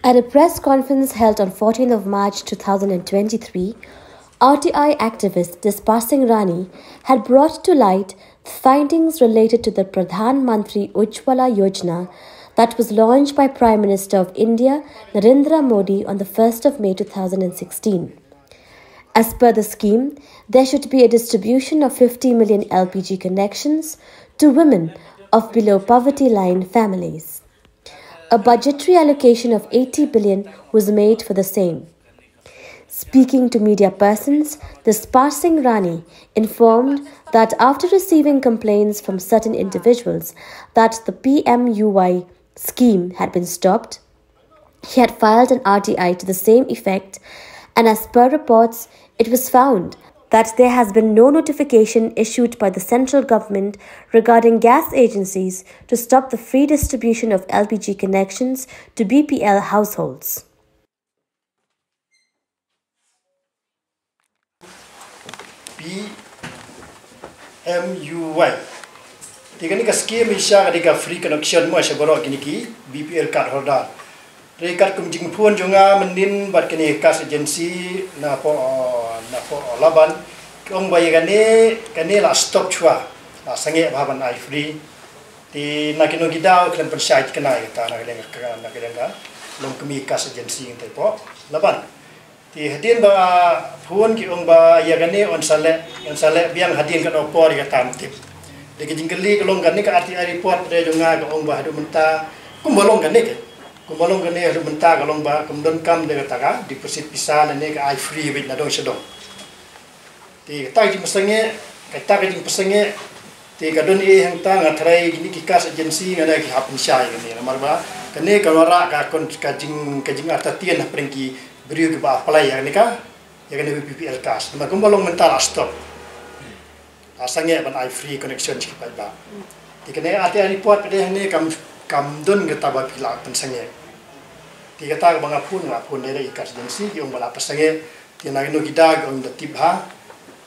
At a press conference held on 14th of March 2023, RTI activist Disparsing Rani had brought to light findings related to the Pradhan Mantri Ujjwala Yojana that was launched by Prime Minister of India Narendra Modi on the 1st of May 2016. As per the scheme, there should be a distribution of 50 million LPG connections to women of below poverty line families. A budgetary allocation of 80 billion was made for the same. Speaking to media persons, Disparsing Rani informed that after receiving complaints from certain individuals that the Pmuy scheme had been stopped, he had filed an RTI to the same effect, and as per reports, it was found that there has been no notification issued by the central government regarding gas agencies to stop the free distribution of LPG connections to BPL households. Pmuy. Tiga ni scheme isya ada free connection mo sa borok kini ki BPL card holder. Rekat kumjing pun jonga mendin bat kini kas agensi na po laban kong kani la stop chua la sange baban ai free ti nakino gidau klan pensait kena kita nak long kami kas agensi ngai po laban ti hadin ba pun ki gani on sale biang hadin kan opor ya tamtip de jingkeli kalong gani ka RTI report de jonga ka hadu menta kumbolong gani hadu menta kalong ba kumdon kam de taka deposit pisah ne ka ai free bit na dong sedong ti kata jing pesenge ti kadon hang ta ngatrai gini kikas agensi ngada ki hapun syai gani marba kene kalora ka kon kajing atatian prengki beriu ke ba apply ya nika ya kene BPL kas ma kumbolong mental stop asange ban ai free connection ki ba ti kene ati report de ne kam don gata ba pila pensenge ti kata bang apun de ikas agensi ki bala pesenge ti na no gidag on the tip ha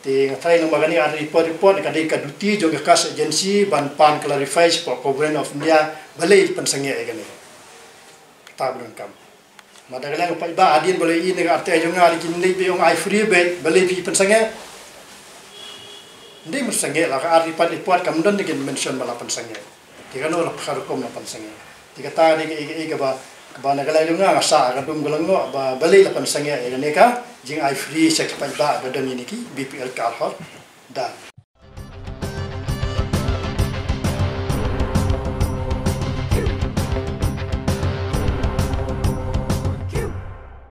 ti ngatrai no magani report kadai kaduti jo kas agensi ban pan clarify for government of India balai pensenge egane ta belum kam madagalang pa ba adin balai ini ga arte jo ngali kin nei be ong ai free bet balai pi pensenge ndai pensenge la ka report kam don de mention bala pensenge ti kano la kharukom na pensenge ti kata ni ga ba nagalang nga asa ka dum galang no ba balai la pensenge egane ka jing ai free sek pa ba ga don ni ki BPL card hot da